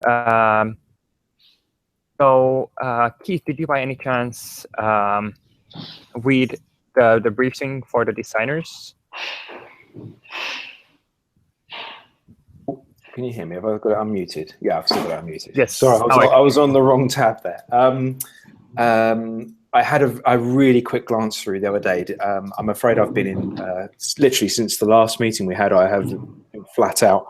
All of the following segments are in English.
Um, so, Keith, did you by any chance read the briefing for the designers? Can you hear me? Have I got it unmuted? Yeah, I've still got it unmuted. Yes. Sorry, I was on the wrong tab there. I had a really quick glance through the other day. I'm afraid I've been in, literally since the last meeting we had, I have been flat out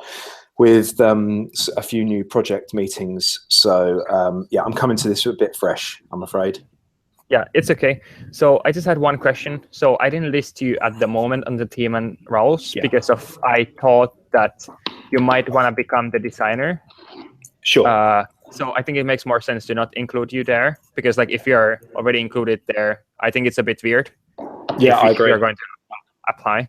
with a few new project meetings. So yeah, I'm coming to this a bit fresh, I'm afraid. Yeah, it's okay. So I just had one question. So I didn't list you at the moment on the team and roles because I thought that you might want to become the designer. Sure. So I think it makes more sense to not include you there because, like, if you're already included there, I think it's a bit weird. Yeah, I agree. You're going to apply.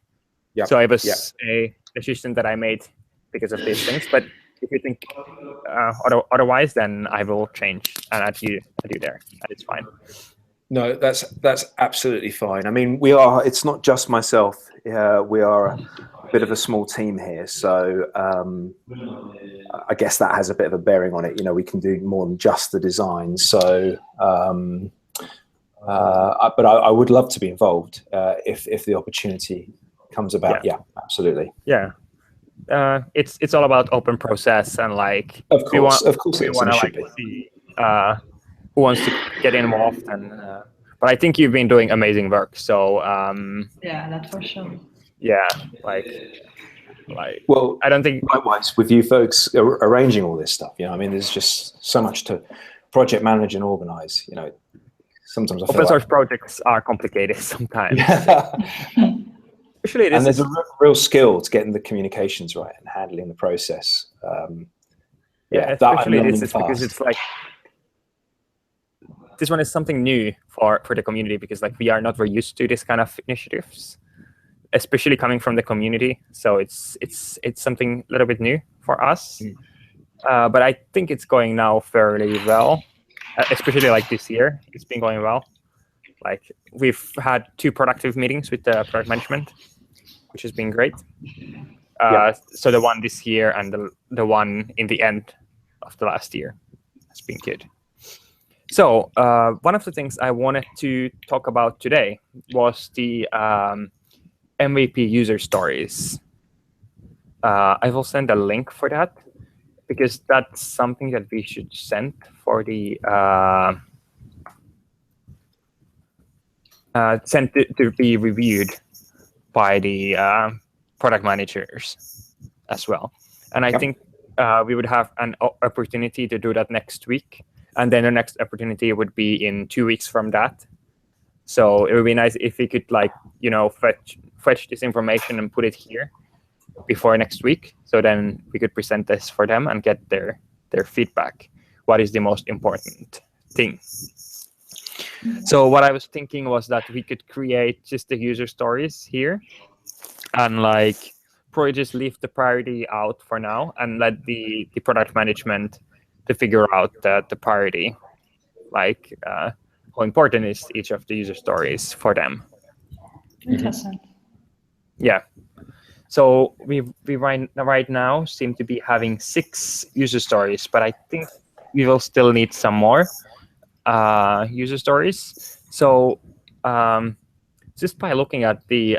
Yeah. So it was a decision that I made because of these things. But if you think otherwise, then I will change and add you there, and it's fine. No, that's absolutely fine. I mean, it's not just myself. We are a bit of a small team here. So I guess that has a bit of a bearing on it. You know, we can do more than just the design. So, but I would love to be involved if the opportunity comes about. Yeah, absolutely. Yeah. It's all about open process and like, of course, we want to like see who wants to get involved, and but I think you've been doing amazing work. So yeah, that's for sure. Yeah, like well, I don't think likewise with you folks arranging all this stuff. You know, I mean, there's just so much to project manage and organize. You know, sometimes I feel open source projects are complicated sometimes. Especially and there's a real skill to getting the communications right and handling the process. Especially this is because it's like this one is something new for the community because like we are not very used to this kind of initiatives, especially coming from the community. So it's something a little bit new for us. But I think it's going now fairly well, especially like this year. It's been going well. Like we've had 2 productive meetings with the product management, which has been great. So the one this year and the one in the end of the last year has been good. So one of the things I wanted to talk about today was the MVP user stories. I will send a link for that because that's something that we should send for the sent to be reviewed by the product managers as well. And I think we would have an opportunity to do that next week. And then the next opportunity would be in 2 weeks from that. So it would be nice if we could, like, you know, fetch this information and put it here before next week. So then we could present this for them and get their feedback. What is the most important thing? So what I was thinking was that we could create just the user stories here and like probably just leave the priority out for now and let the product management to figure out the priority, like how important is each of the user stories for them. Interesting. Yeah. So we right now seem to be having 6 user stories, but I think we will still need some more user stories. So just by looking at the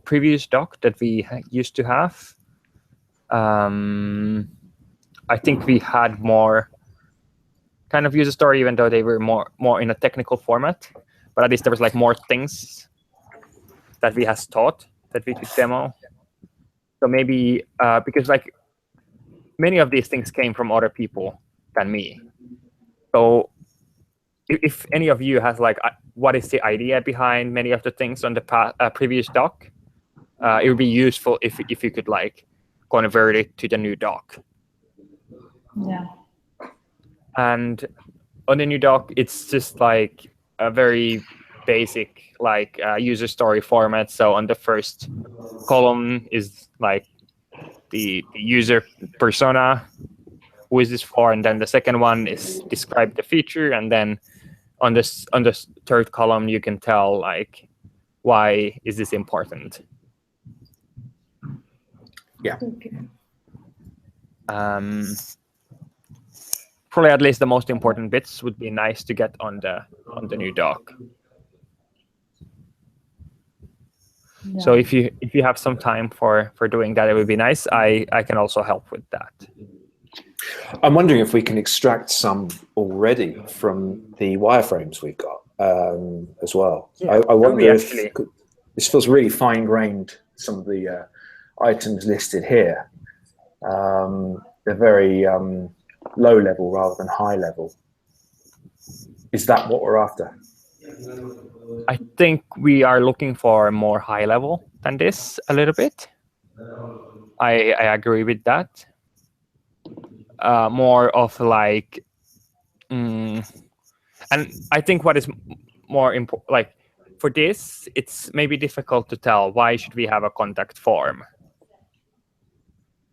previous doc that we used to have, I think we had more kind of user story, even though they were more in a technical format. But at least there was like more things that we has taught that we could demo. So maybe because like many of these things came from other people than me. So if any of you has like what is the idea behind many of the things on the previous doc, it would be useful if you could like convert it to the new doc. Yeah. And on the new doc, it's just like a very basic like user story format. So on the first column is like the user persona, who is this for, and then the second one is describe the feature, and then on the third column you can tell like why is this important. Yeah. Okay. probably at least the most important bits would be nice to get on the new doc. Yeah. So if you have some time for doing that, it would be nice. I can also help with that. I'm wondering if we can extract some already from the wireframes we've got as well. Yeah, I wonder if actually. this feels really fine-grained. Some of the items listed here, they're very low level rather than high level. Is that what we're after? I think we are looking for more high level than this a little bit. I agree with that. More of like, and I think what is more important, like for this, it's maybe difficult to tell why should we have a contact form.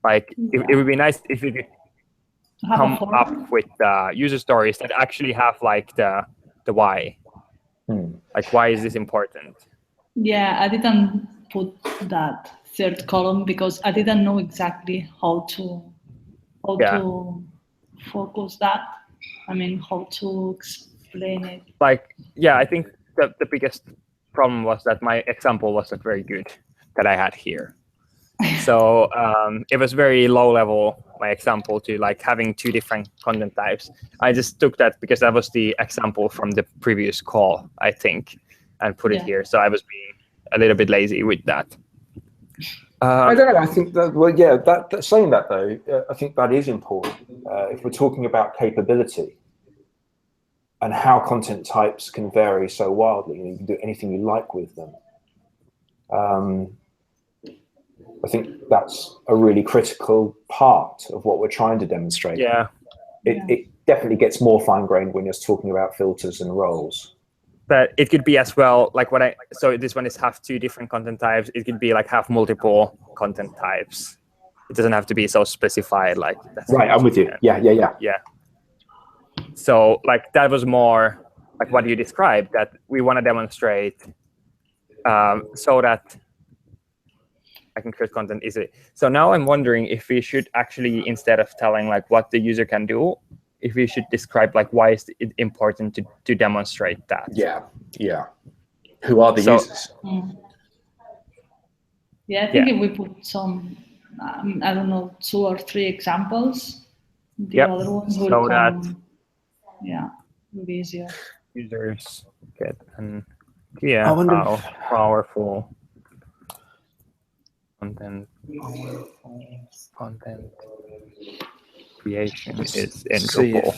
Like it would be nice if we could come up with user stories that actually have like the why. Like, why is this important? Yeah, I didn't put that third column because I didn't know exactly how to focus that. I mean, how to explain it. Like, yeah, I think the biggest problem was that my example wasn't very good that I had here. So it was very low level, my example, to like having two different content types. I just took that because that was the example from the previous call, I think, and put it here. So I was being a little bit lazy with that. I don't know. I think that, well, yeah, that saying that though, I think that is important. If we're talking about capability and how content types can vary so wildly, you can do anything you like with them. I think that's a really critical part of what we're trying to demonstrate. Yeah. It definitely gets more fine-grained when you're talking about filters and roles. But it could be as well, like so this one is have two different content types. It could be like have multiple content types. It doesn't have to be so specified like that. Right, I'm with you. Yeah. So like that was more like what you described, that we want to demonstrate so that I can create content easily. So now I'm wondering if we should actually, instead of telling like what the user can do, if we should describe like why is it important to demonstrate that. Yeah. Who are the users? Yeah, I think if we put some, I don't know, 2 or 3 examples, the other ones will so come. Will be easier. Users get an idea how powerful content creation is in Drupal.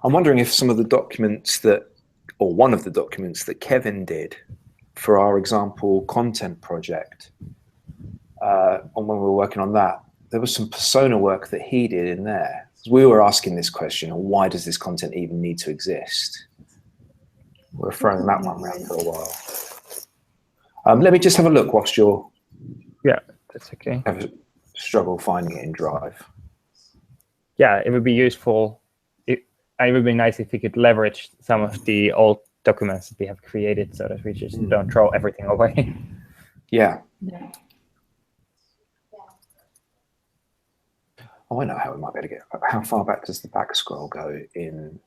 I'm wondering if some of the documents or one of the documents that Kevin did for our example content project, and when we were working on that, there was some persona work that he did in there. We were asking this question, why does this content even need to exist? We're throwing that one around for a while. Let me just have a look whilst you're... Yeah, that's okay. Have a struggle finding it in Drive. Yeah, it would be useful. It would be nice if we could leverage some of the old documents that we have created so that we just don't throw everything away. Yeah. Yeah. Oh, I know how we might be able to get. How far back does the back scroll go in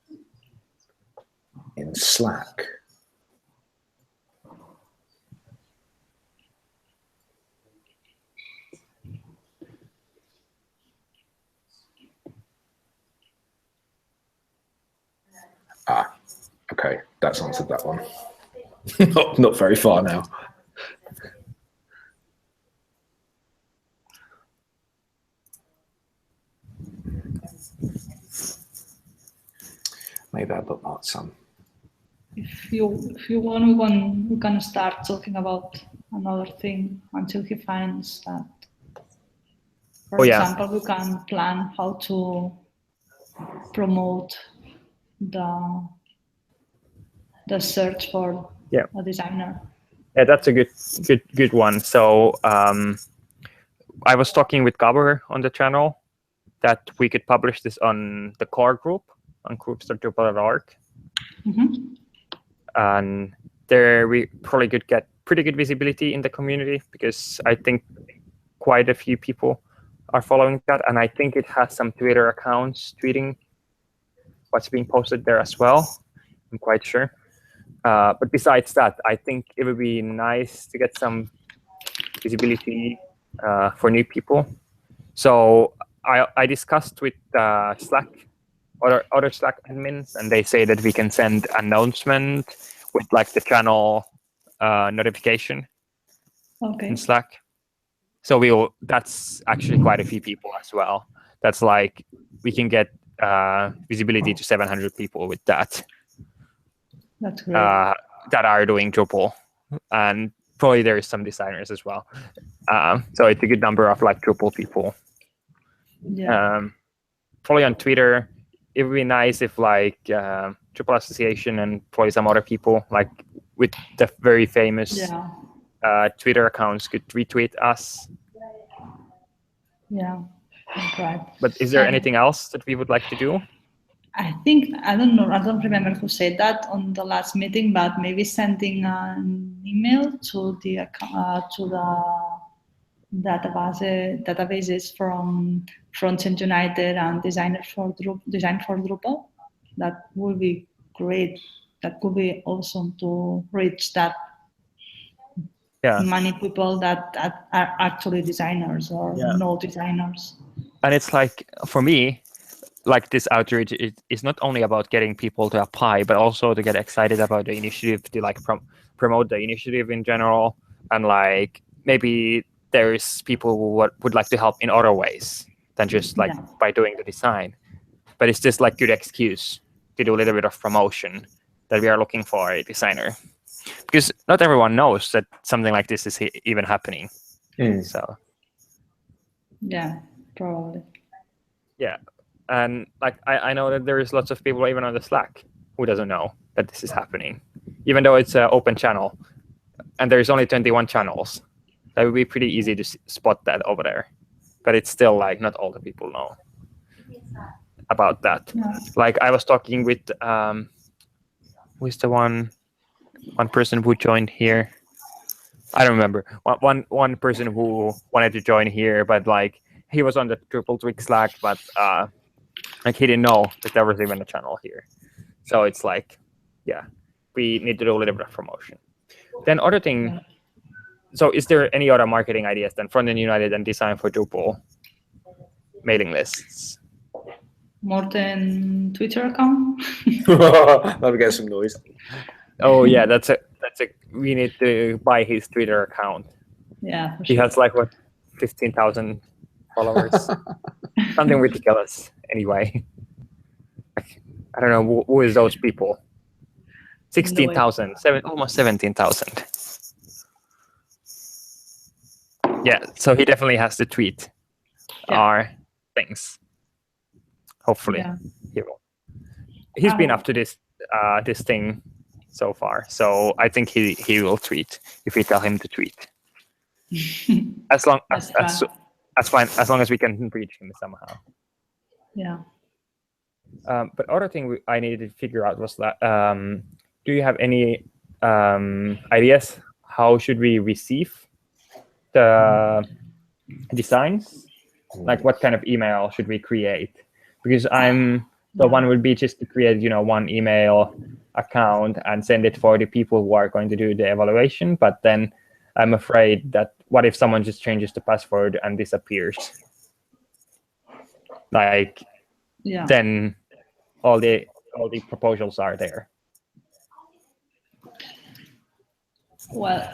Slack? Okay, that's answered that one. not very far now. Maybe I bookmarked some. If you want, we can start talking about another thing until he finds that. For example, we can plan how to promote the search for a designer. Yeah, that's a good one. So I was talking with Gabor on the channel that we could publish this on the core group on groups.drupal.org. And there we probably could get pretty good visibility in the community because I think quite a few people are following that, and I think it has some Twitter accounts tweeting what's being posted there as well. I'm quite sure. But besides that, I think it would be nice to get some visibility for new people. So I discussed with Slack, other Slack admins, and they say that we can send announcement with like the channel notification in Slack. So that's actually quite a few people as well. That's like, we can get visibility to 700 people with that. That's great. That are doing Drupal, and probably there is some designers as well. So it's a good number of like Drupal people. Yeah. Probably on Twitter, it would be nice if like Drupal Association and probably some other people like with the very famous Twitter accounts could retweet us. Yeah, right. But is there anything else that we would like to do? I think, I don't know, I don't remember who said that on the last meeting, but maybe sending an email to the databases from Frontend United and Design for Drupal. That would be great. That could be awesome to reach that many people that are actually designers or no designers. And it's like, for me, like this outreach is not only about getting people to apply, but also to get excited about the initiative, to like promote the initiative in general, and like maybe there's people who would like to help in other ways than just like by doing the design. But it's just like good excuse to do a little bit of promotion that we are looking for a designer, because not everyone knows that something like this is even happening. So yeah, probably. Yeah. And like I know that there is lots of people even on the Slack who doesn't know that this is happening, even though it's an open channel and there's only 21 channels. That would be pretty easy to spot that over there, but it's still like not all the people know about that. Like I was talking with who is the one person who joined here? I don't remember. One person who wanted to join here, but like he was on the Drupal Twig Slack, but like he didn't know that there was even a channel here. So it's like, we need to do a little bit of promotion. Then other thing, so is there any other marketing ideas than Frontend United and Design for Drupal mailing lists? More than Twitter account? Let me get some noise. Oh yeah, that's a we need to buy his Twitter account. Yeah, for he has like what 15,000 followers, something ridiculous. Anyway, I don't know who is those people. 16,000, almost 17,000. Yeah, so he definitely has to tweet our things. Hopefully, he will. He's been up to this thing so far, so I think he will tweet if we tell him to tweet. As long as we can reach him somehow. Yeah. But other thing I needed to figure out was that do you have any ideas how should we receive the designs? Like what kind of email should we create? Because the one would be just to create, one email account and send it for the people who are going to do the evaluation. But then I'm afraid that what if someone just changes the password and disappears? Like, then all the proposals are there. Well,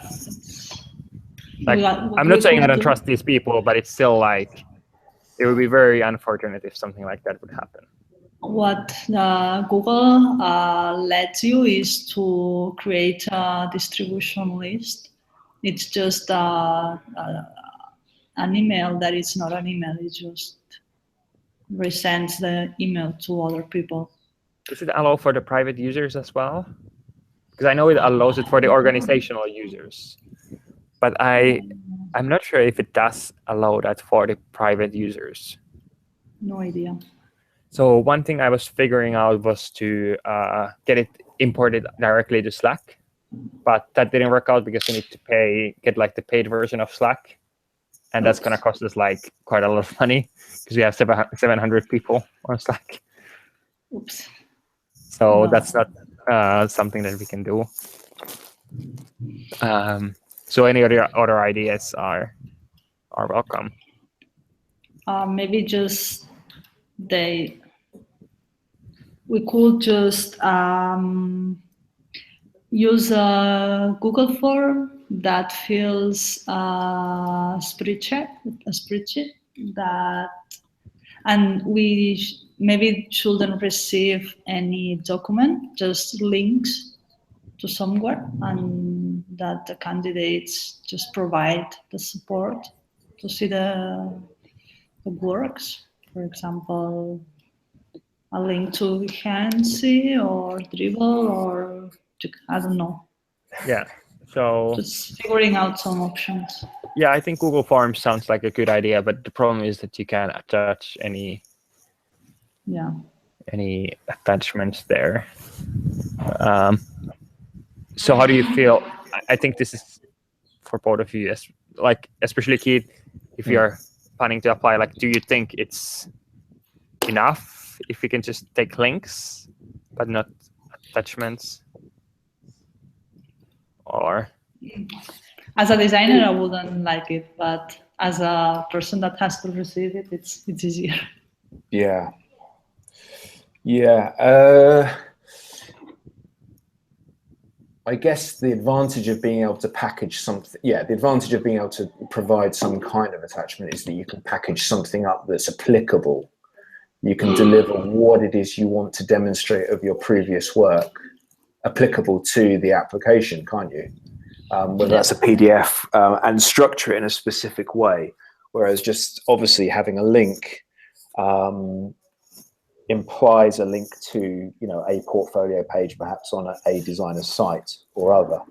like, I'm not saying I don't trust these people, but it's still like, it would be very unfortunate if something like that would happen. What Google lets you is to create a distribution list. It's just an email that is not an email. It just resends the email to other people. Does it allow for the private users as well? Because I know it allows it for the organizational users, but I'm not sure if it does allow that for the private users. No idea. So one thing I was figuring out was to get it imported directly to Slack, but that didn't work out because you need to get like the paid version of Slack. and that's going to cost us like quite a lot of money because we have 700 people on Slack. Oops. So No. that's not something that we can do. So any other ideas are welcome. Maybe just we could just use a Google form that fills a spreadsheet that, and we maybe shouldn't receive any document, just links to somewhere, and that the candidates just provide the support to see the works. For example, a link to Behance or Dribble, or I don't know. Yeah. So Just figuring out some options. yeah, I think Google Forms sounds like a good idea, but the problem is that you can't attach any attachments there. So how do you feel? I think this is for both of you, especially Keith, if you're planning to apply, like, do you think it's enough if we can just take links but not attachments? Or as a designer, I wouldn't like it, but as a person that has to receive it, it's easier. Yeah. I guess the advantage of being able to package something, the advantage of being able to provide some kind of attachment is that you can package something up that's applicable. You can deliver what it is you want to demonstrate of your previous work applicable to the application, can't you? Whether that's a PDF, and structure it in a specific way. Whereas just obviously having a link implies a link to, a portfolio page, perhaps on a designer's site or other.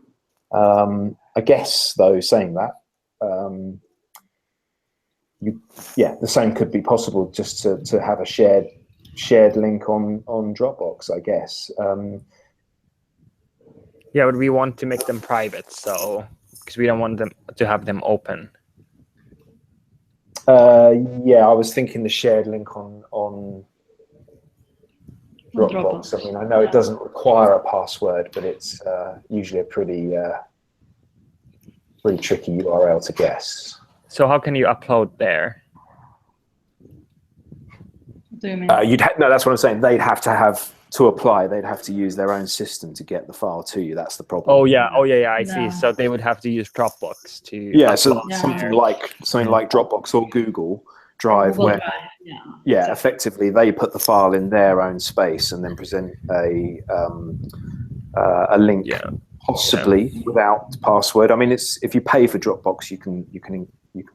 I guess, though, saying that, the same could be possible just to have a shared link on Dropbox, I guess. Yeah, but we want to make them private, so because we don't want them to have them open. I was thinking the shared link on Dropbox. I mean, I know it doesn't require a password, but it's usually a pretty tricky URL to guess. So how can you upload there? What do you mean? No, that's what I'm saying. They'd have to apply. They'd have to use their own system to get the file to you. That's the problem. Oh yeah. I see. So they would have to use Dropbox to. Yeah. So something like Dropbox or Google Drive, Drive, effectively they put the file in their own space and then present a link, possibly without password. I mean, if you pay for Dropbox, you can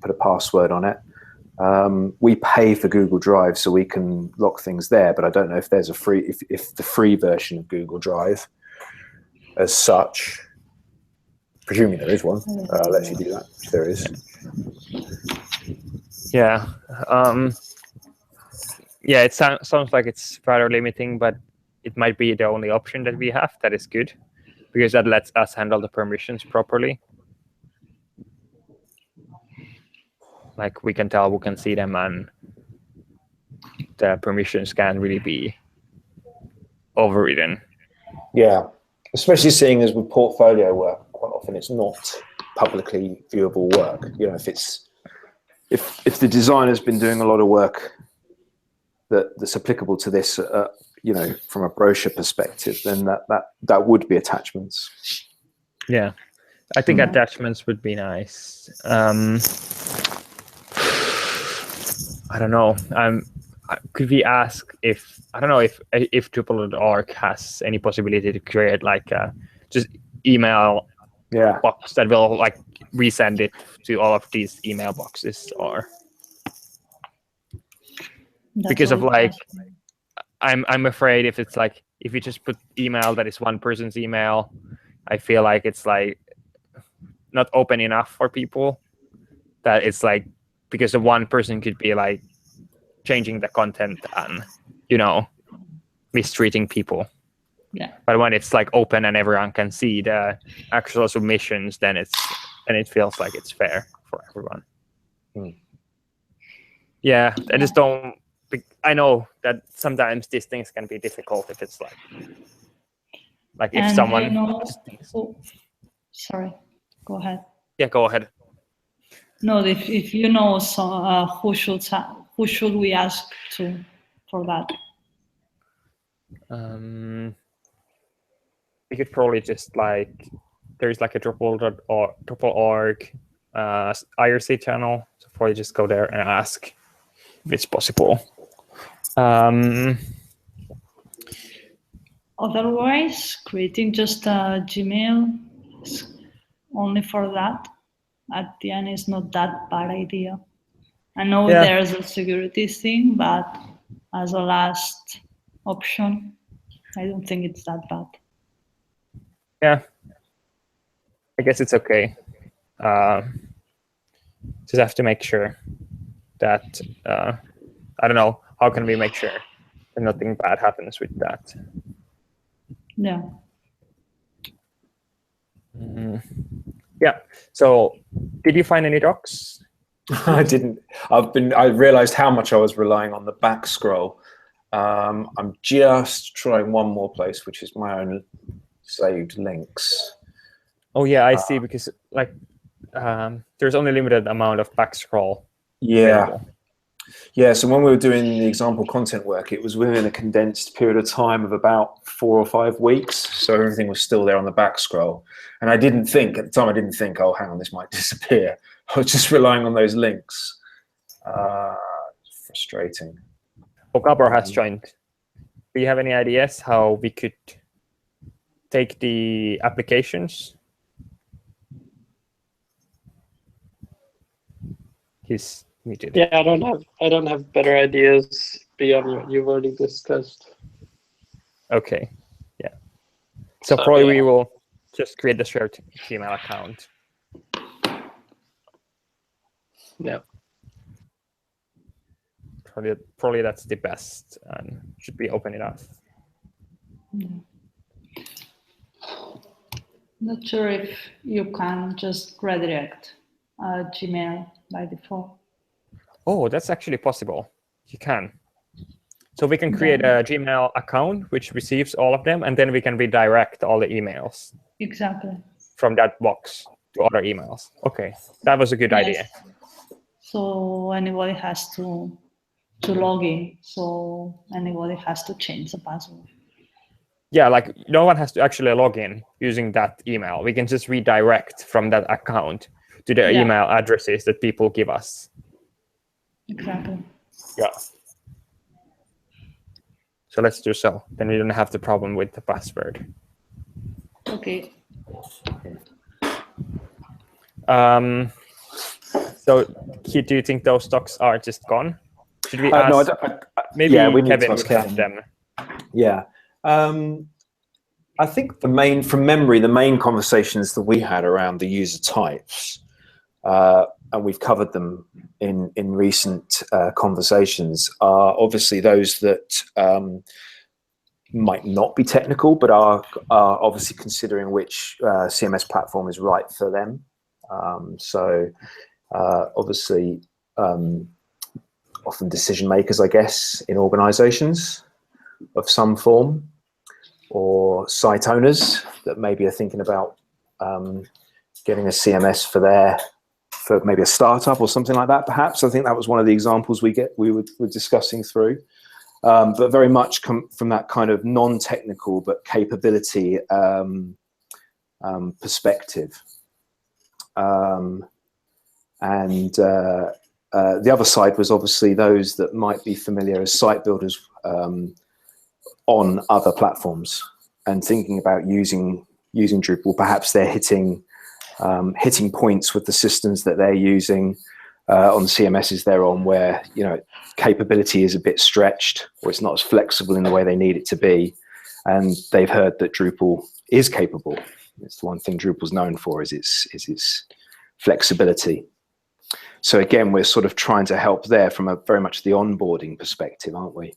put a password on it. We pay for Google Drive, so we can lock things there. But I don't know if there's if the free version of Google Drive, as such, presuming there is one, lets you do that. If there is. Yeah. It sounds like it's rather limiting, but it might be the only option that we have. That is good, because that lets us handle the permissions properly. Like, we can tell who can see them, and the permissions can really be overridden. Yeah, especially seeing as with portfolio work, quite often it's not publicly viewable work. If the designer's been doing a lot of work that's applicable to this, from a brochure perspective, then that would be attachments. Yeah, I think attachments would be nice. I don't know. Could we ask if Drupal.org has any possibility to create like just email box that will like resend it to all of these email boxes, or because of like I'm afraid if it's like if you just put email that is one person's email, I feel like it's like not open enough for people, that it's like because the one person could be like changing the content and mistreating people. Yeah. But when it's like open and everyone can see the actual submissions, then it feels like it's fair for everyone. Yeah, I just don't. I know that sometimes these things can be difficult if it's like if And someone you know, just thinks, sorry, go ahead. yeah, go ahead. No, if you know, so who should we ask to for that? We could probably just there's like a Drupal.org IRC channel, so probably just go there and ask if it's possible. Otherwise, creating just a Gmail only for that at the end is not that bad idea. I know there's a security thing, but as a last option, I don't think it's that bad. Yeah, I guess it's okay. Just have to make sure that I don't know, how can we make sure that nothing bad happens with that? Yeah. Yeah. So, did you find any docs? I didn't. I realized how much I was relying on the back scroll. I'm just trying one more place, which is my own saved links. Oh yeah, I see, because there's only limited amount of back scroll. Yeah. Available. Yeah, so when we were doing the example content work, it was within a condensed period of time of about 4 or 5 weeks. So everything was still there on the back scroll. And at the time, I didn't think, oh, hang on, this might disappear. I was just relying on those links. Frustrating. Oh, Gabor has joined. Do you have any ideas how we could take the applications? He's muted. Yeah, I don't have better ideas beyond what you've already discussed. Okay. Yeah. So probably we will just create the shared Gmail account. Yeah. Probably that's the best and should be open enough. Yeah. Not sure if you can just redirect Gmail by default. Oh, that's actually possible. You can. So we can create a Gmail account which receives all of them, and then we can redirect all the emails. Exactly. From that box to other emails. Okay, that was a good idea. So anybody has to log in. So anybody has to change the password. Yeah, like no one has to actually log in using that email. We can just redirect from that account to the email addresses that people give us. Exactly. Yeah. So let's do so. Then we don't have the problem with the password. Okay. So, Keith, do you think those stocks are just gone? Should we ask? No, maybe we need Kevin to ask would have Kevin. them. Yeah. I think from memory, the main conversations that we had around the user types, and we've covered them in recent conversations, are obviously those that might not be technical, but are obviously considering which CMS platform is right for them. Obviously, often decision makers, I guess, in organizations of some form, or site owners that maybe are thinking about getting a CMS for maybe a startup or something like that, perhaps. I think that was one of the examples we were discussing through. But very much come from that kind of non-technical but capability perspective. The other side was obviously those that might be familiar as site builders on other platforms and thinking about using Drupal. Perhaps they're hitting points with the systems that they're using on CMSs they're on, where capability is a bit stretched, or it's not as flexible in the way they need it to be, and they've heard that Drupal is capable. It's the one thing Drupal's known for, is its flexibility. So again, we're sort of trying to help there from a very much the onboarding perspective, aren't we?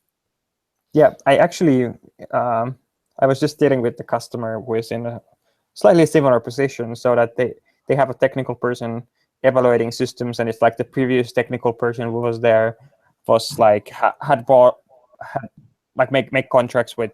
Yeah, I actually I was just dealing with the customer who is in a slightly similar position, so that they have a technical person evaluating systems, and it's like the previous technical person who was there was like had make contracts with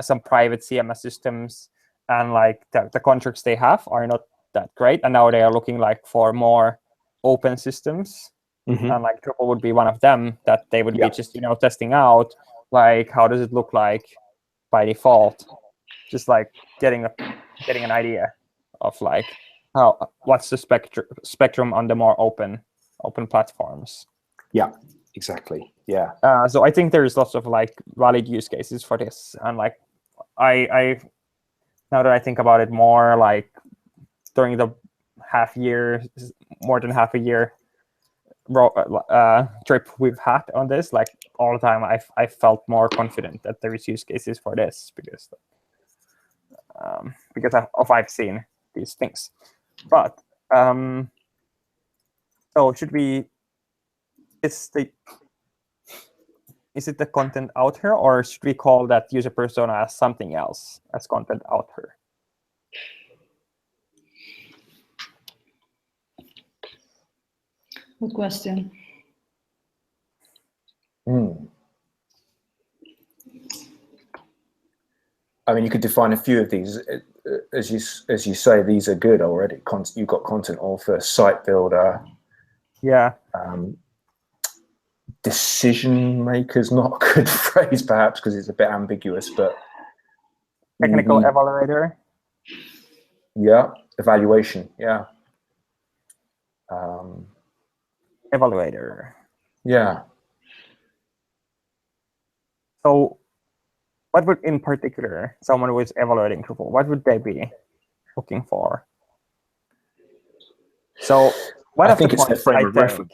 some private CMS systems, and like the contracts they have are not that great, and now they are looking like for more open systems, and like Drupal would be one of them that they would be just testing out, like how does it look like by default, just like getting an idea of like what's the spectrum on the more open platforms. Yeah, exactly. Yeah. So I think there's lots of like valid use cases for this, and like I now that I think about it more, like during the more than half a year trip we've had on this, like all the time I felt more confident that there is use cases for this because I've seen these things. But so should we? Is it the content outer, or should we call that user persona as something else, as content outer? Good question. I mean, you could define a few of these. As you say, these are good already. You've got content author, site builder. Yeah. Decision maker's not a good phrase, perhaps, because it's a bit ambiguous, but technical evaluator. Yeah. Evaluation. Yeah. Evaluator. Yeah. So what would, in particular, someone who is evaluating Drupal, what would they be looking for? So I think it's their frame of reference.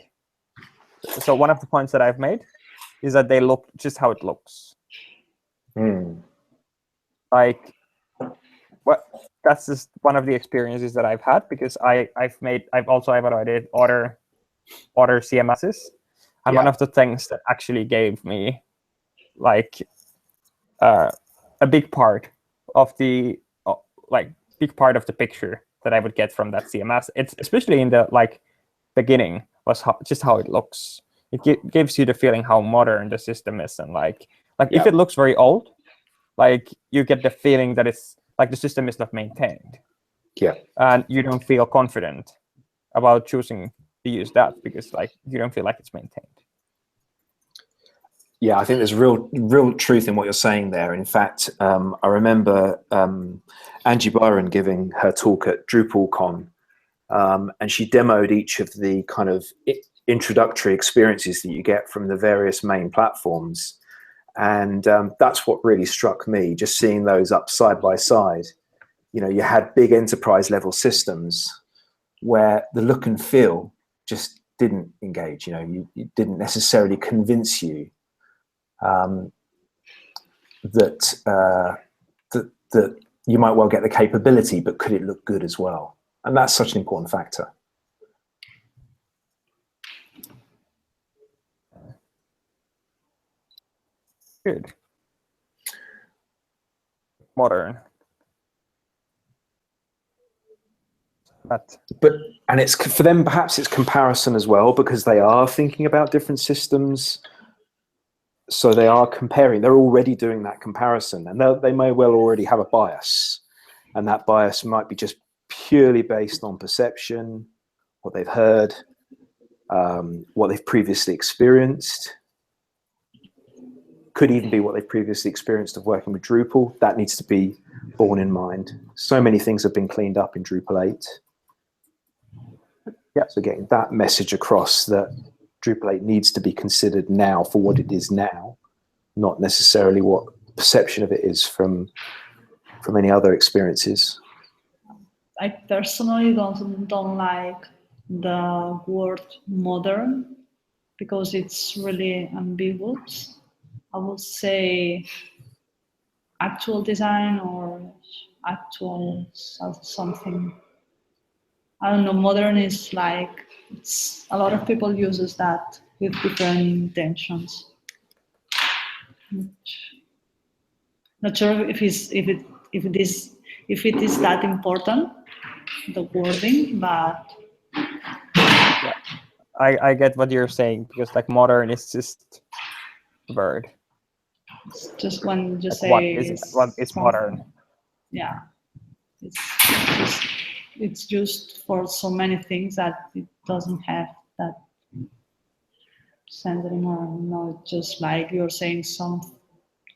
So one of the points that I've made is that they look just how it looks. Like, that's just one of the experiences that I've had, because I've also evaluated other CMSs, and one of the things that actually gave me like a big part of the picture that I would get from that CMS, it's especially in the like beginning, was just how it looks. It gives you the feeling how modern the system is, and like if it looks very old, like you get the feeling that it's like the system is not maintained. Yeah. And you don't feel confident about choosing to use that because like you don't feel like it's maintained. Yeah, I think there's real truth in what you're saying there. In fact, I remember Angie Byron giving her talk at DrupalCon, and she demoed each of the kind of introductory experiences that you get from the various main platforms. And that's what really struck me, just seeing those up side by side. You know, you had big enterprise level systems where the look and feel just didn't engage. You know, you didn't necessarily convince you that you might well get the capability, but could it look good as well? And that's such an important factor. Good. Modern. And it's for them, perhaps it's comparison as well, because they are thinking about different systems. So they are comparing, they're already doing that comparison, and they may well already have a bias, and that bias might be just purely based on perception, what they've heard, what they've previously experienced. Could even be what they've previously experienced of working with Drupal. That needs to be borne in mind. So many things have been cleaned up in Drupal 8. Yeah, so getting that message across that Drupal 8 needs to be considered now for what it is now, not necessarily what perception of it is from any other experiences. I personally don't like the word modern because it's really ambiguous. I would say actual design or actual something. I don't know, modern is like, a lot of people uses that with different intentions. Not sure if it is that important, the wording, but I get what you're saying, because like modern is just a word. It's just when you Like, say what is modern? Yeah, it's used for so many things that it doesn't have that sense anymore. No, it's just like you're saying, some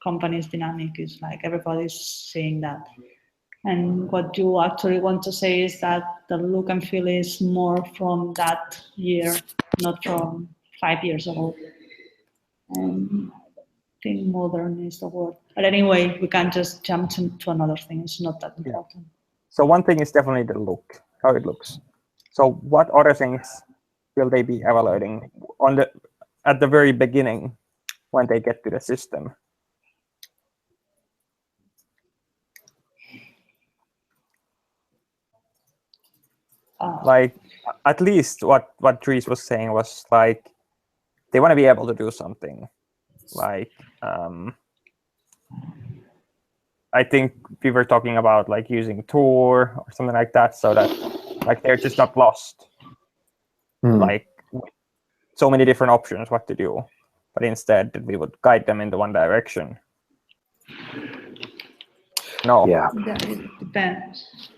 companies' dynamic is like everybody's saying that. And what you actually want to say is that the look and feel is more from that year, not from 5 years ago. And I think modern is the word. But anyway, we can just jump to another thing. It's not that important. So one thing is definitely the look, how it looks. So what other things will they be evaluating at the very beginning when they get to the system? Like, at least what Dries was saying was like, they want to be able to do something. Like, I think we were talking about like using Tor or something like that, so that like they're just not lost. Like, so many different options what to do, but instead we would guide them in the one direction. No. Yeah. It depends.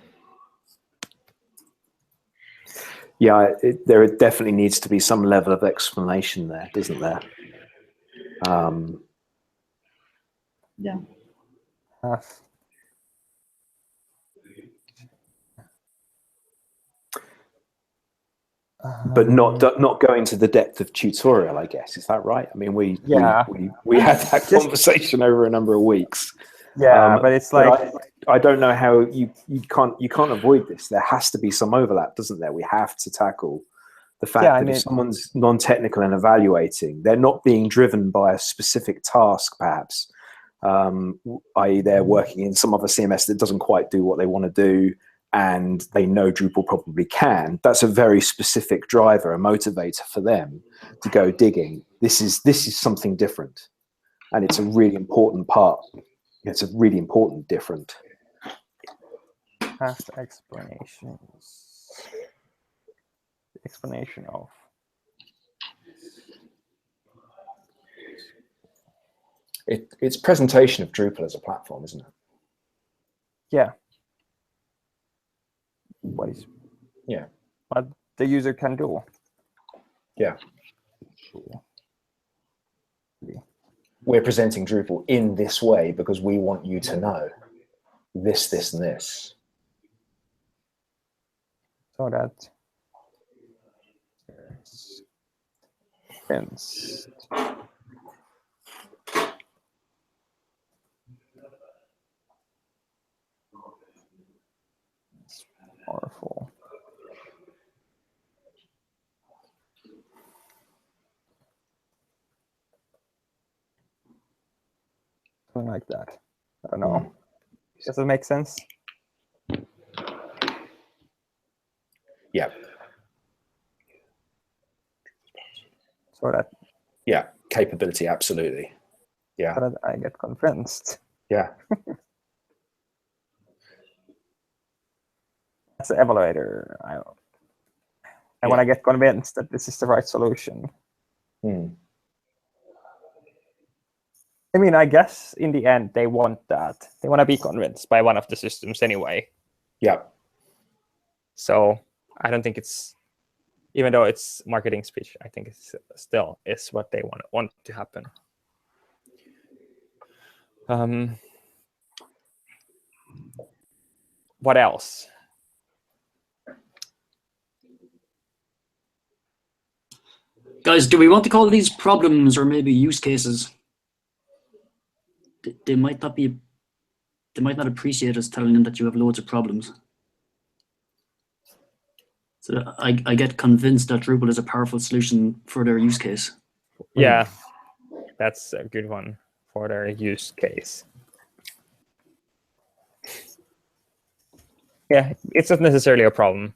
Yeah, there definitely needs to be some level of explanation there, doesn't there? Yeah. But not going to the depth of tutorial, I guess. Is that right? I mean, we had that conversation over a number of weeks. Yeah, but it's like, I don't know how you can't avoid this. There has to be some overlap, doesn't there? We have to tackle the fact that if someone's non-technical and evaluating, they're not being driven by a specific task, perhaps, i.e. they're working in some other CMS that doesn't quite do what they want to do, and they know Drupal probably can. That's a very specific driver, a motivator for them to go digging. This is something different, and it's a really important part. It's a really important different. Past explanations. Explanation of. It's presentation of Drupal as a platform, isn't it? Yeah. What the user can do. Yeah. We're presenting Drupal in this way because we want you to know this, this, and this. So that it's powerful. Something like that. I don't know. Does it make sense? Yeah. So that. Yeah, capability, absolutely. Yeah. So that I get convinced. Yeah. As an evaluator, I want to get convinced that this is the right solution. I mean, I guess in the end, they want that. They want to be convinced by one of the systems anyway. Yeah. So I don't think it's, even though it's marketing speech, I think it's still is what they want to happen. What else? Guys, do we want to call these problems or maybe use cases? They might not appreciate us telling them that you have loads of problems. So I get convinced that Drupal is a powerful solution for their use case. Yeah, that's a good one for their use case. Yeah, it's not necessarily a problem.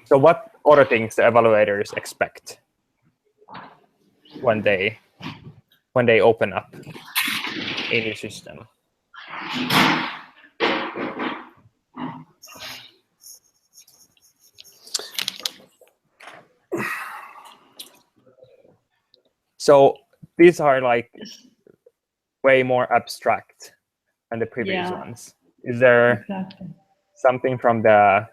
So what other things the evaluators expect when they open up? any system. So these are like way more abstract than the previous Yeah. ones. Is there Exactly. something from the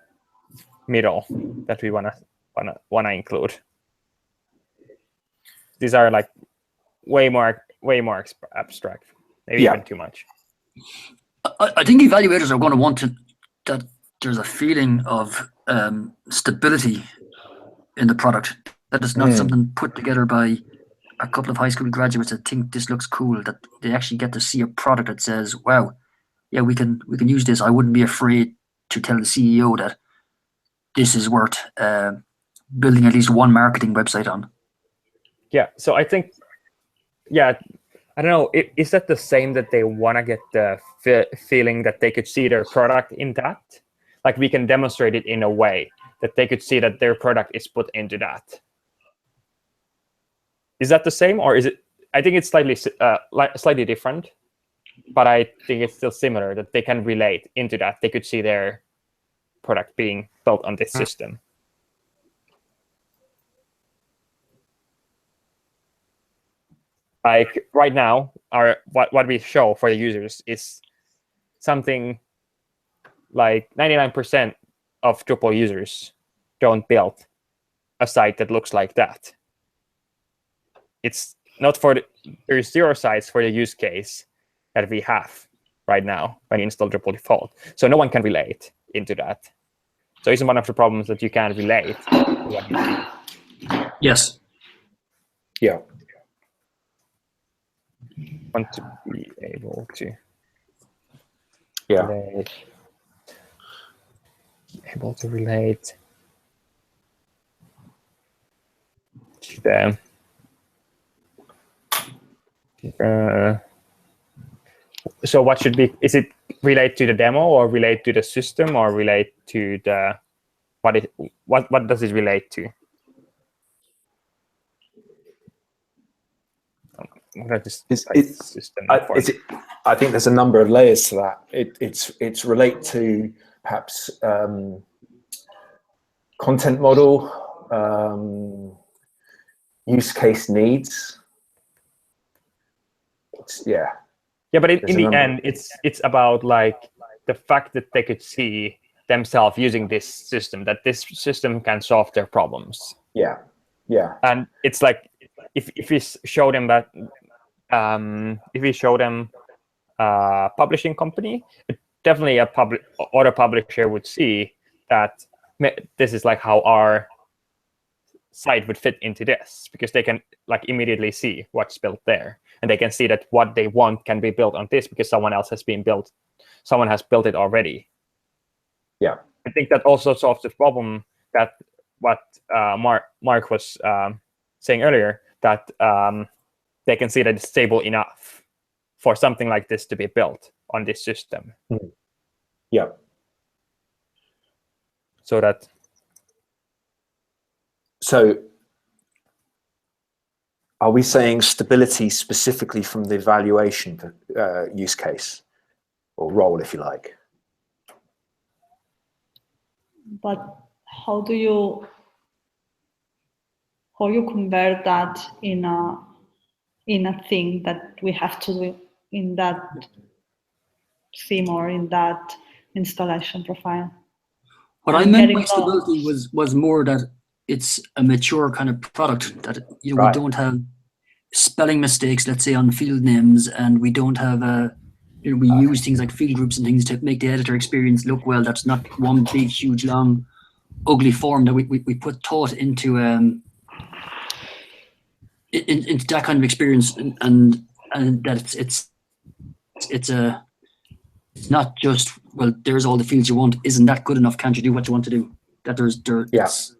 middle that we wanna include? These are like way more abstract, maybe Yeah. even too much. I think evaluators are going to want that there's a feeling of stability in the product. That is not something put together by a couple of high school graduates that think this looks cool. That they actually get to see a product that says, "Wow, yeah, we can use this." I wouldn't be afraid to tell the CEO that this is worth building at least one marketing website on. Yeah. So I think, yeah, I don't know. Is that the same that they want to get the feeling that they could see their product in that? Like we can demonstrate it in a way that they could see that their product is put into that. Is that the same, or is it? I think it's slightly different, but I think it's still similar that they can relate into that. They could see their product being built on this system. Like right now, what we show for the users is something like 99% of Drupal users don't build a site that looks like that. It's not there's 0 sites for the use case that we have right now when you install Drupal default. So no one can relate into that. So isn't one of the problems that you can't relate to what you see? Yes. Yeah. Want to be able to Yeah. relate to them. So what should be? Is it relate to the demo, or relate to the system, or relate to the what does it relate to? I think there's a number of layers to that. It's relate to perhaps content model, use case needs. Yeah, but in the end, it's about like the fact that they could see themselves using this system, that this system can solve their problems. Yeah. And it's like if we show them that, if we show them a publishing company, definitely other publisher would see that this is like how our site would fit into this, because they can like immediately see what's built there, and they can see that what they want can be built on this because someone has built it already. Yeah, I think that also solves the problem that what Mark was saying earlier, that they can see that it's stable enough for something like this to be built on this system. Yeah. So are we saying stability specifically from the evaluation use case or role, if you like? But how you convert that in a thing that we have to do in that theme or in that installation profile? What I meant by stability was more that it's a mature kind of product, that we don't have spelling mistakes, let's say, on field names, and we don't have we use things like field groups and things to make the editor experience look well. That's not one big, huge, long, ugly form that we put thought into that kind of experience, and that it's not just, well, there's all the fields you want. Isn't that good enough? Can't you do what you want to do? That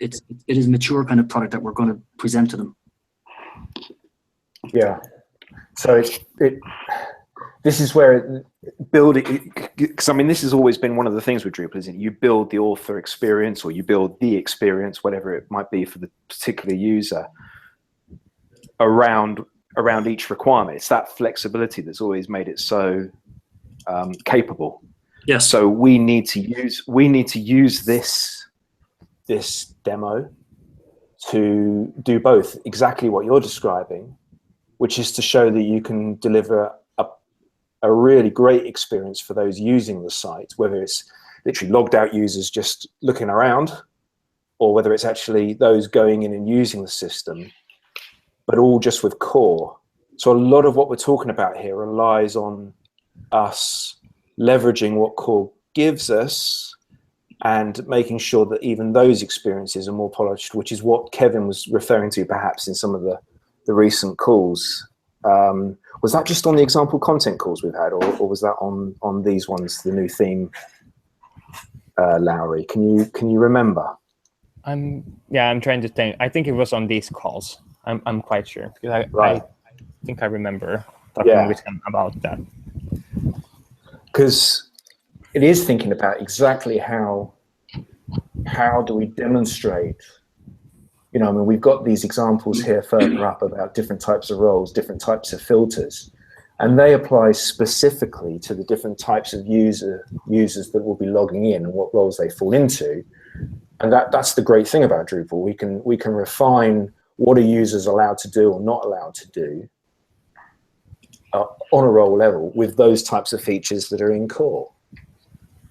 it is a mature kind of product that we're going to present to them. Yeah. So this is where building, because I mean, this has always been one of the things with Drupal, isn't it? You build the author experience, or you build the experience, whatever it might be for the particular user, around around each requirement. It's that flexibility that's always made it so capable. Yes. So we need to use this demo to do both exactly what you're describing, which is to show that you can deliver a really great experience for those using the site, whether it's literally logged out users just looking around, or whether it's actually those going in and using the system, but all just with core. So a lot of what we're talking about here relies on us leveraging what core gives us and making sure that even those experiences are more polished, which is what Kevin was referring to perhaps in some of the recent calls. Was that just on the example content calls we've had, or was that on these ones, the new theme, Lowry? Can you remember? I'm trying to think. I think it was on these calls. I'm quite sure, because Right. I think I remember talking with him about that. Because it is thinking about exactly how do we demonstrate. You know, I mean, we've got these examples here further up about different types of roles, different types of filters, and they apply specifically to the different types of users that will be logging in and what roles they fall into. And that's the great thing about Drupal. We can refine what are users allowed to do or not allowed to do on a role level with those types of features that are in core.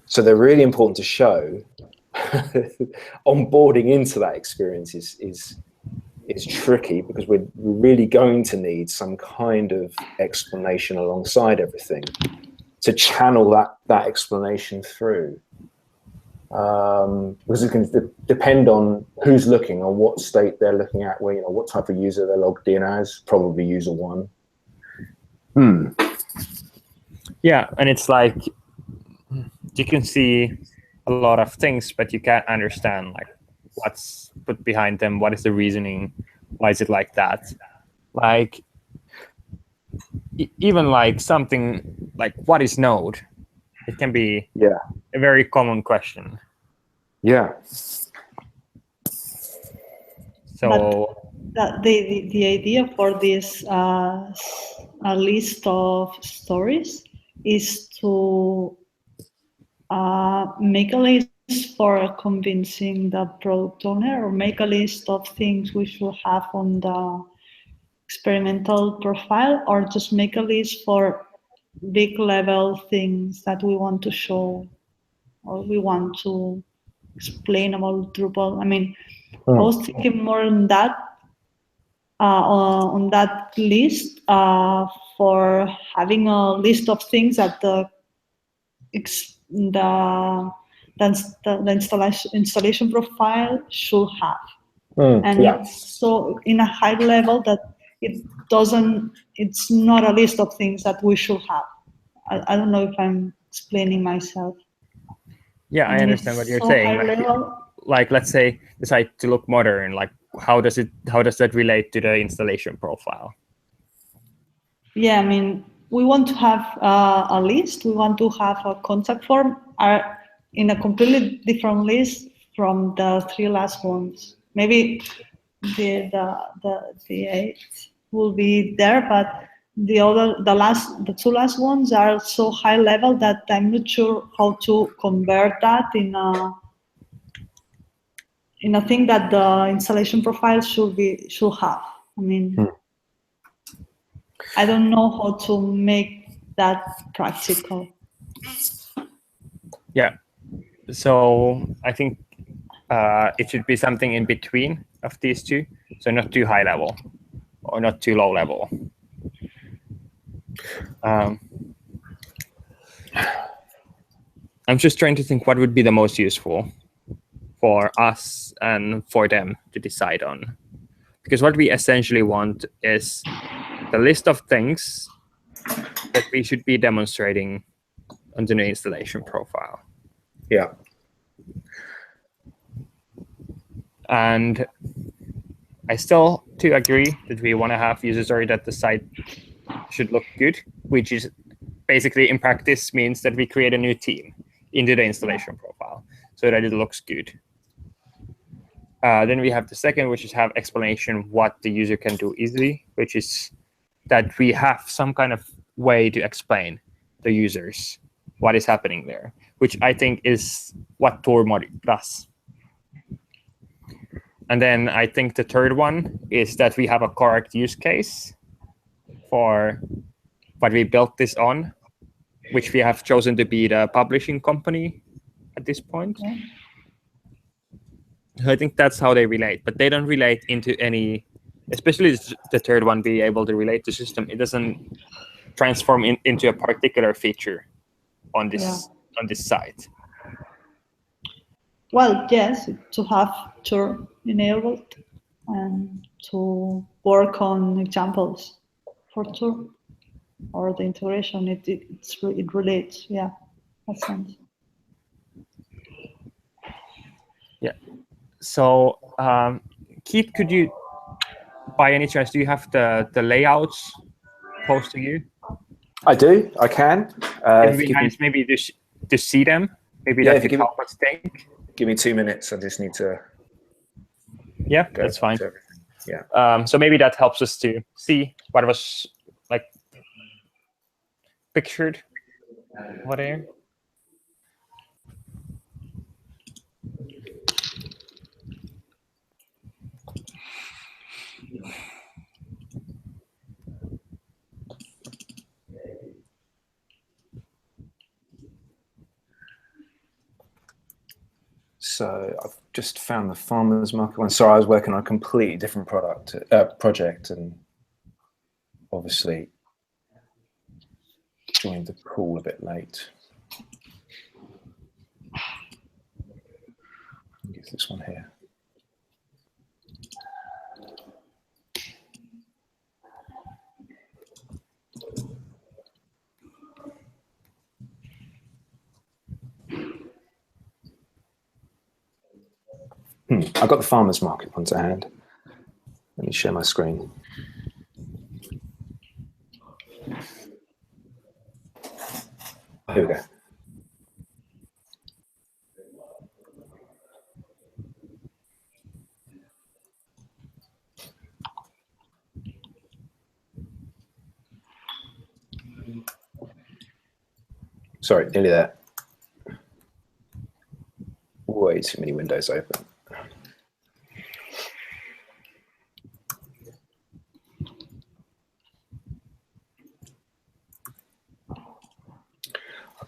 So they're really important to show. Onboarding into that experience is tricky, because we're really going to need some kind of explanation alongside everything to channel that explanation through. Because it can depend on who's looking, on what state they're looking at, where, you know, what type of user they're logged in as, probably user one. Yeah, and it's like you can see a lot of things, but you can't understand like what's put behind them, what is the reasoning, why is it like that? Like even like something like what is Node? It can be a very common question. Yeah. So the idea for this a list of stories is to make a list for convincing the product owner, or make a list of things we should have on the experimental profile, or just make a list for big level things that we want to show or we want to explain about Drupal. I mean, I was thinking more on that list for having a list of things that the installation profile should have. And so in a high level that it's not a list of things that we should have. I don't know if I'm explaining myself. Yeah, I understand what you're saying. Like, let's say decide to look modern. Like, how does that relate to the installation profile? Yeah, I mean, we want to have a list. We want to have a contact form in a completely different list from the three last ones. Maybe the 8 will be there, but the two last ones are so high level that I'm not sure how to convert that in a thing that the installation profile should have. I mean, I don't know how to make that practical. Yeah, so I think it should be something in between of these two, so not too high level or not too low level. I'm just trying to think what would be the most useful for us and for them to decide on. Because what we essentially want is the list of things that we should be demonstrating on the new installation profile. Yeah. And I still do agree that we want to have user story that the site should look good, which is basically in practice means that we create a new theme into the installation profile so that it looks good. Then we have the second, which is have explanation what the user can do easily, which is that we have some kind of way to explain the users what is happening there, which I think is what Tor module does. And then I think the third one is that we have a correct use case for what we built this on, which we have chosen to be the publishing company at this point. Yeah. I think that's how they relate, but they don't relate into any, especially the third one, be able to relate to system. It doesn't transform into a particular feature on this site. Well, yes, to have Tor enabled and to work on examples for Tor or the integration, it relates, yeah, that sense. Yeah. So, Keith, could you, by any chance, do you have the layouts close to you? I do. I can. It'd be nice maybe to see them. Maybe that could help us think. Give me 2 minutes. I just need to. Yeah, that's fine. Yeah. So maybe that helps us to see what was like pictured over there. So I've just found the farmers market one. Sorry, I was working on a completely different project, and obviously joined the call a bit late. Use this one here. I've got the farmers market one to hand. Let me share my screen. Here we go. Sorry, nearly there. Way too many windows open.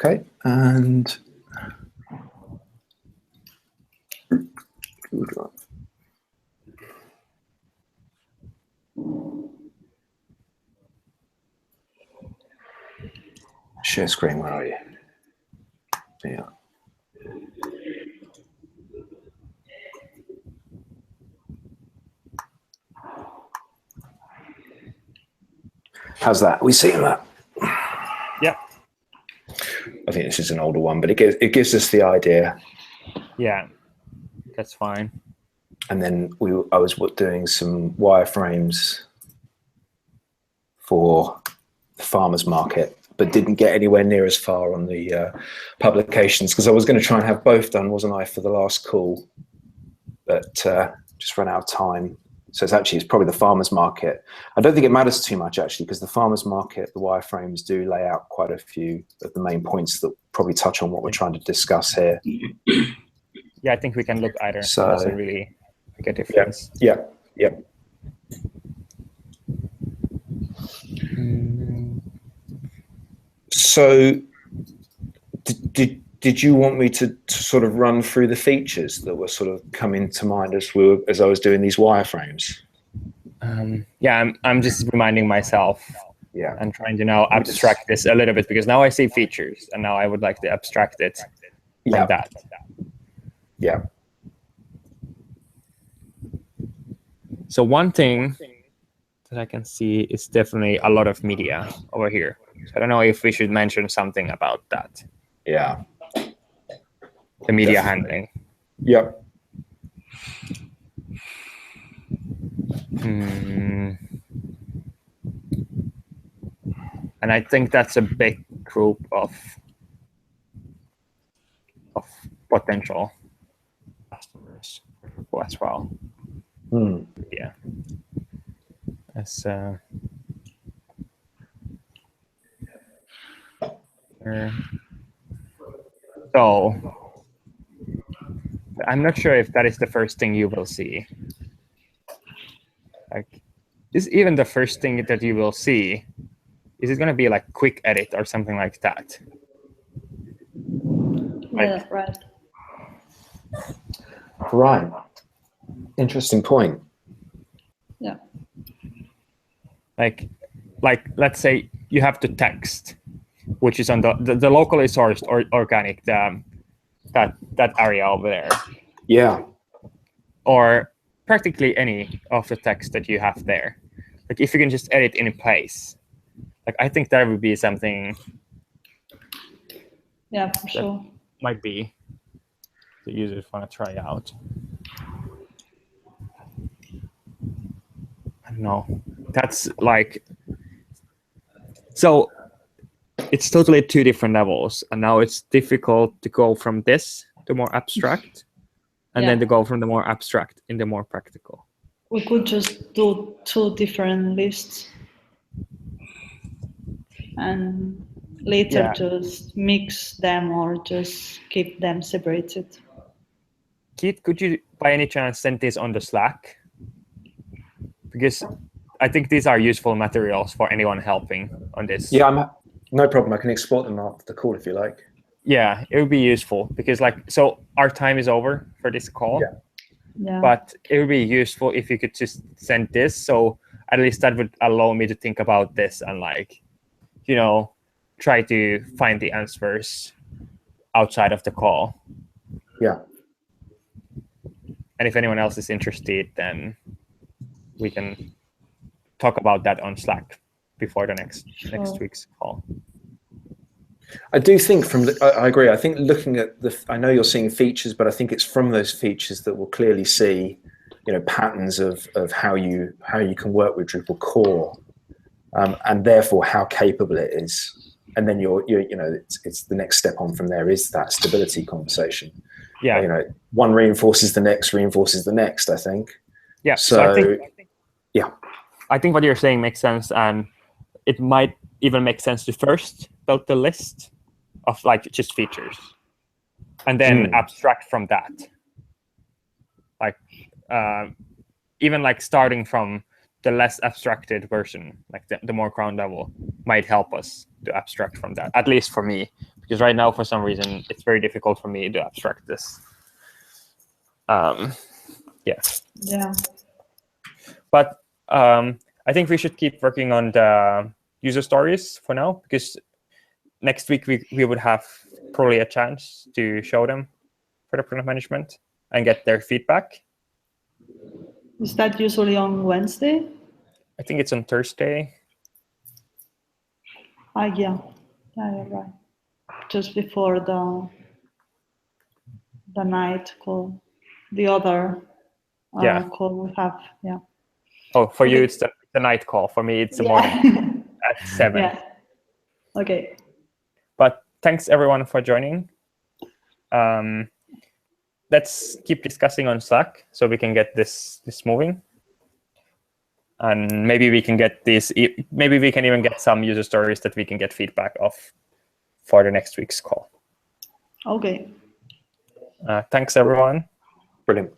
Okay, and share screen, where are you? Yeah. How's that? Are we seeing that? Yeah. I think this is an older one, but it gives us the idea. Yeah, that's fine. And then I was doing some wireframes for the farmers market, but didn't get anywhere near as far on the publications, because I was going to try and have both done, wasn't I, for the last call, but just ran out of time. So it's probably the farmers market. I don't think it matters too much, actually, because the farmers market, the wireframes do lay out quite a few of the main points that probably touch on what we're trying to discuss here. Yeah, I think we can look either. So, it doesn't really make a difference. Yeah. So did you want me to sort of run through the features that were sort of coming to mind as I was doing these wireframes? Yeah, I'm just reminding myself. Yeah. And trying to now abstract this a little bit, because now I see features and now I would like to abstract it from that. Yeah. So one thing that I can see is definitely a lot of media over here. So I don't know if we should mention something about that. Yeah. The media handling. Yep. And I think that's a big group of potential customers as well. Yeah. So I'm not sure if that is the first thing you will see. Like, is even the first thing that you will see, is it going to be like quick edit or something like that? Yeah, right. Right. Interesting point. Yeah. Like let's say you have the text, which is on the locally sourced or organic, that area over there, Yeah. or practically any of the text that you have there. Like if you can just edit in place, like I think that would be something Yeah, for sure. might be the users want to try out. I don't know. That's like, so it's totally two different levels, and now it's difficult to go from this to more abstract, and then Yeah. to go from the more abstract in the more practical. We could just do 2 different lists and later Yeah. just mix them or just keep them separated. Keith, could you by any chance send this on the Slack? Because I think these are useful materials for anyone helping on this. Yeah, no problem. I can export them after the call if you like. Yeah, it would be useful because so our time is over for this call. Yeah. Yeah. But it would be useful if you could just send this, so at least that would allow me to think about this and try to find the answers outside of the call. Yeah. And if anyone else is interested, then we can talk about that on Slack before the next week's call. I do think I agree. I think looking at I know you're seeing features, but I think it's from those features that we'll clearly see, patterns of how you can work with Drupal core, and therefore how capable it is. And then it's the next step on from there is that stability conversation. Yeah. One reinforces the next, I think. Yeah. So I think what you're saying makes sense, and it might even make sense to first build the list of just features, and then abstract from that. Even starting from the less abstracted version, the more ground level, might help us to abstract from that. At least for me, because right now for some reason it's very difficult for me to abstract this. Yeah. But I think we should keep working on the user stories for now, because next week we would have probably a chance to show them for the product management and get their feedback. Is that usually on Wednesday? I think it's on Thursday. Yeah, you're right. Just before the night call, the other call we have. Yeah. Oh, for you it's the night call. For me it's the morning at 7. Yeah. Okay. But thanks everyone for joining. Let's keep discussing on Slack so we can get this moving. And maybe we can get maybe we can even get some user stories that we can get feedback of for the next week's call. Okay. Thanks everyone. Brilliant.